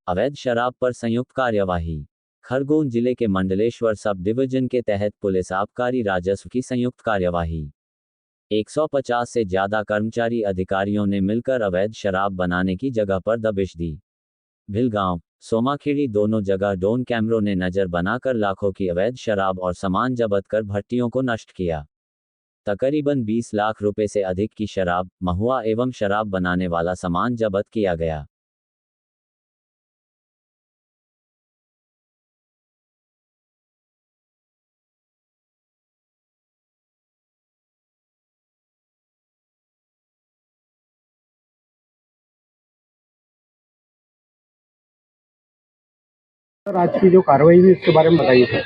अवैध शराब पर संयुक्त कार्यवाही। खरगोन जिले के मंडलेश्वर सब डिवीजन के तहत पुलिस आबकारी राजस्व की संयुक्त कार्यवाही। 150 से ज्यादा कर्मचारी अधिकारियों ने मिलकर अवैध शराब बनाने की जगह पर दबिश दी। भिलगांव, सोमाखेड़ी दोनों जगह ड्रोन कैमरों ने नजर बनाकर लाखों की अवैध शराब और सामान जब्त कर भट्टियों को नष्ट किया। तकरीबन 20 लाख रुपए से अधिक की शराब, महुआ एवं शराब बनाने वाला सामान जब्त किया गया। सर, आज की जो कार्रवाई हुई उसके बारे में बताइए सर।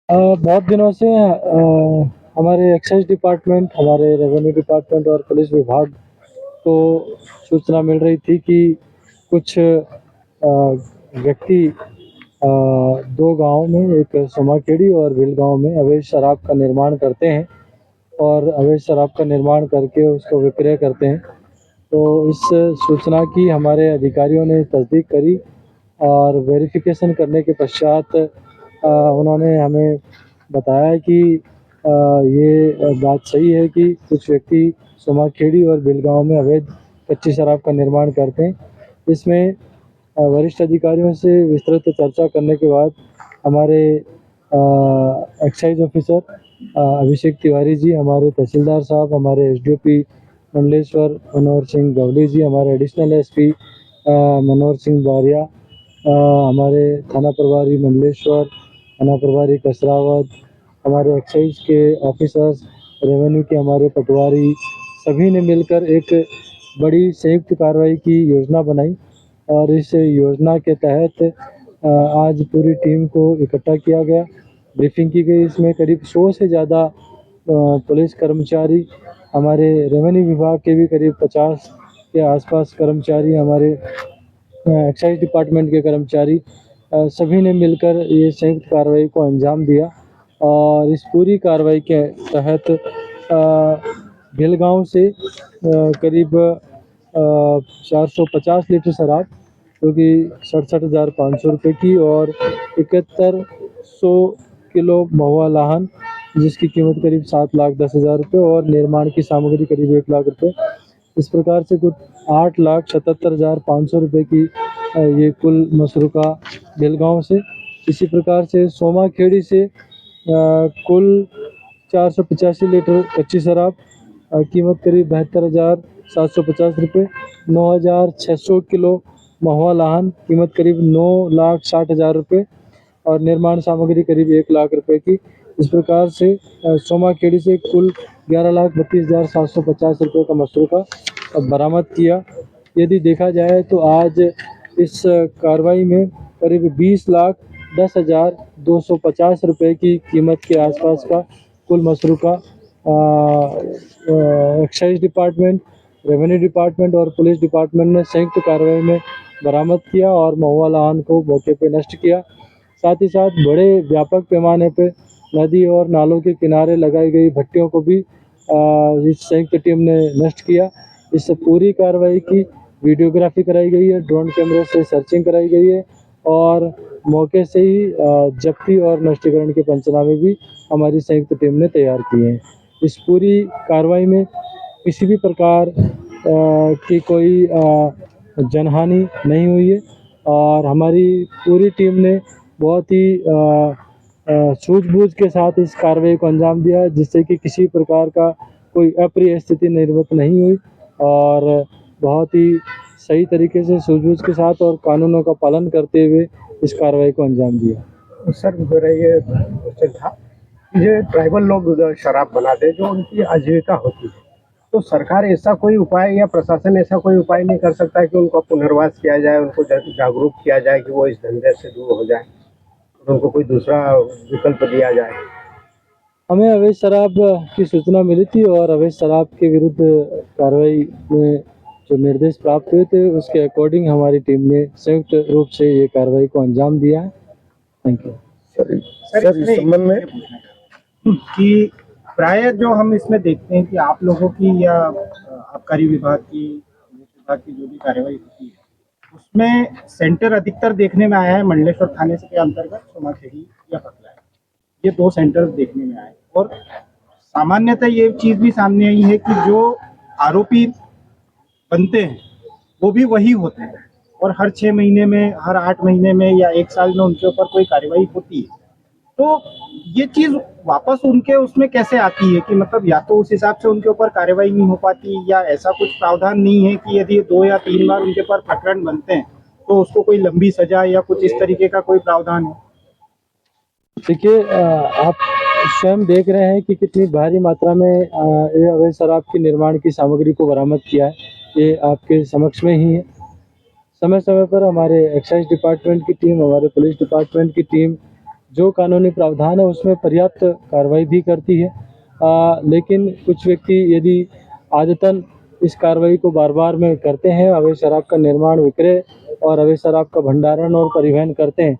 बहुत दिनों से हमारे एक्साइज डिपार्टमेंट, हमारे रेवेन्यू डिपार्टमेंट और पुलिस विभाग को सूचना मिल रही थी कि कुछ व्यक्ति दो गांव में, एक सोमाखेड़ी और भिलगांव में अवैध शराब का निर्माण करते हैं और अवैध शराब का निर्माण करके उसको विक्रय करते हैं। तो इस सूचना की हमारे अधिकारियों ने तस्दीक करी और वेरिफिकेशन करने के पश्चात उन्होंने हमें बताया कि ये बात सही है कि कुछ व्यक्ति सोमाखेड़ी और भिलगांव में अवैध कच्ची शराब का निर्माण करते हैं। इसमें वरिष्ठ अधिकारियों से विस्तृत चर्चा करने के बाद हमारे एक्साइज ऑफिसर अभिषेक तिवारी जी, हमारे तहसीलदार साहब, हमारे एसडीओपी मंडलेश्वर मनोहर सिंह गवली जी, हमारे एडिशनल एसपी मनोहर सिंह बारिया, हमारे थाना प्रभारी मंडलेश्वर, थाना प्रभारी कसरावत, हमारे एक्साइज के ऑफिसर्स, रेवेन्यू के हमारे पटवारी, सभी ने मिलकर एक बड़ी संयुक्त कार्रवाई की योजना बनाई और इस योजना के तहत आज पूरी टीम को इकट्ठा किया गया, ब्रीफिंग की गई। इसमें करीब 100 से ज़्यादा पुलिस कर्मचारी, हमारे रेवेन्यू विभाग के भी करीब 50 के आसपास कर्मचारी, हमारे एक्साइज डिपार्टमेंट के कर्मचारी, सभी ने मिलकर ये संयुक्त कार्रवाई को अंजाम दिया। और इस पूरी कार्रवाई के तहत भिलगांव से करीब 450 लीटर शराब, जो कि 67,500 रुपये की, और 7100 किलो महुआ लाहन, जिसकी कीमत करीब 7,10,000 रुपये, और निर्माण की सामग्री करीब 1 लाख रुपये। इस प्रकार से कुल 8,77,500 रुपये की ये कुल मसरूका भिलगांव से। इसी प्रकार से सोमाखेड़ी से कुल 485 लीटर कच्ची शराब, कीमत करीब 72,750 रुपये, 9,600 किलो महुआ लाहन, कीमत करीब 9,60,000 रुपये, और निर्माण सामग्री करीब 1 लाख रुपये की। इस प्रकार से सोमाखेड़ी से कुल 11,32,750 रुपये का मसरूका बरामद किया। यदि देखा जाए तो आज इस कार्रवाई में करीब 20,10,250 रुपये की कीमत के आसपास का कुल मसरूका एक्साइज डिपार्टमेंट, रेवेन्यू डिपार्टमेंट और पुलिस डिपार्टमेंट ने संयुक्त कार्रवाई में बरामद किया और महुआ लाहन को मौके पर नष्ट किया। साथ ही साथ बड़े व्यापक पैमाने पर नदी और नालों के किनारे लगाई गई भट्टियों को भी इस संयुक्त टीम ने नष्ट किया। इस पूरी कार्रवाई की वीडियोग्राफी कराई गई है, ड्रोन कैमरे से सर्चिंग कराई गई है, और मौके से ही जब्ती और नष्टीकरण के पंचनामे भी हमारी संयुक्त टीम ने तैयार किए हैं। इस पूरी कार्रवाई में किसी भी प्रकार की कोई जनहानि नहीं हुई है और हमारी पूरी टीम ने बहुत ही सूझबूझ के साथ इस कार्रवाई को अंजाम दिया, जिससे कि किसी प्रकार का कोई अप्रिय स्थिति निर्मित नहीं हुई और बहुत ही सही तरीके से सूझबूझ के साथ और कानूनों का पालन करते हुए इस कार्रवाई को अंजाम दिया। सर, मेरा ये क्वेश्चन था, ये ट्राइबल लोग शराब बनाते हैं जो उनकी आजीविका होती है, तो सरकार ऐसा कोई उपाय या प्रशासन ऐसा कोई उपाय नहीं कर सकता कि उनका पुनर्वास किया जाए, उनको जागरूक किया जाए कि वो इस धंधे से दूर हो जाए, उनको कोई दूसरा विकल्प दिया जाए? हमें अवैध शराब की सूचना मिली थी और अवैध शराब के विरुद्ध कार्रवाई में जो निर्देश प्राप्त हुए थे उसके अकॉर्डिंग हमारी टीम ने संयुक्त रूप से ये कार्रवाई को अंजाम दिया है। Thank you. सर, इस संबंध में कि प्राय जो हम इसमें देखते हैं कि आप लोगों की या आबकारी विभाग की जो भी कार्रवाई होती है उसमें सेंटर अधिकतर देखने में आया है मंडलेश्वर थाने से के अंतर्गत सोमाखेड़ी या पकला है, ये 2 सेंटर देखने में आए। और सामान्यतः ये चीज़ भी सामने आई है कि जो आरोपी बनते हैं वो भी वही होते हैं और हर 6 महीने में, हर 8 महीने में या 1 साल में उनके ऊपर कोई कार्रवाई होती है। तो ये चीज़ वापस उनके उसमें कैसे आती है कि मतलब या तो उस हिसाब से उनके ऊपर कार्रवाई नहीं हो पाती या ऐसा कुछ प्रावधान नहीं है कि यदि 2 या 3 बार उनके ऊपर प्रकरण बनते हैं तो उसको कोई लंबी सजा या कुछ इस तरीके का कोई प्रावधान है? देखिए, आप स्वयं देख रहे हैं कि कितनी भारी मात्रा में ये अवैध शराब की निर्माण की सामग्री को बरामद किया है। ये आपके समक्ष में ही है। समय समय पर हमारे एक्साइज डिपार्टमेंट की टीम, हमारे पुलिस डिपार्टमेंट की टीम जो कानूनी प्रावधान है उसमें पर्याप्त कार्रवाई भी करती है। लेकिन कुछ व्यक्ति यदि आदतन इस कार्रवाई को बार बार में करते हैं, अवैध शराब का निर्माण, विक्रय और अवैध शराब का भंडारण और परिवहन करते हैं,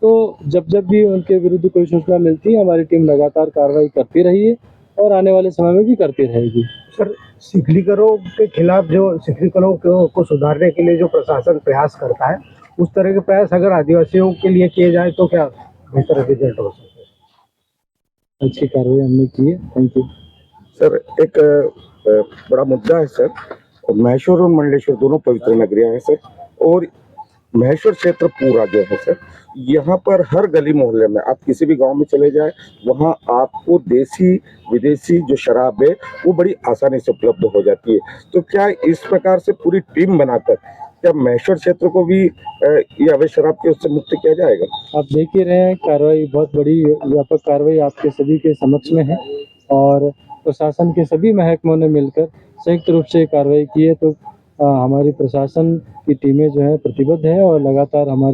तो जब जब भी उनके विरुद्ध कोई सूचना मिलती है हमारी टीम लगातार कार्रवाई करती रही है और आने वाले समय में भी करती रहेगी। सर, सिगलीकरों के खिलाफ जो सिगलीकरों को सुधारने के लिए जो प्रशासन प्रयास करता है, उस तरह के प्रयास अगर आदिवासियों के लिए किए जाए तो क्या बेहतर रिजल्ट हो सकता है? अच्छी कार्रवाई हमने की है। Thank you sir. एक बड़ा मुद्दा है सर, महेश्वर और मंडलेश्वर दोनों पवित्र नगरियां हैं सर, और महेश्वर क्षेत्र पूरा जो है सर, यहाँ पर हर गली मोहल्ले में आप किसी भी गांव में चले जाए, वहाँ आपको देसी विदेशी जो शराब है वो बड़ी आसानी से उपलब्ध हो जाती है। तो क्या इस प्रकार से पूरी टीम बनाकर क्या महेश्वर क्षेत्र को भी ये अवैध शराब के उससे मुक्त किया जाएगा? आप देख ही रहे हैं, कार्रवाई बहुत बड़ी व्यापक कार्रवाई आपके सभी के समक्ष में है और प्रशासन के सभी महकमों ने मिलकर संयुक्त रूप से कार्रवाई की है। तो हमारी प्रशासन की टीमें जो है प्रतिबद्ध है और लगातार हमारी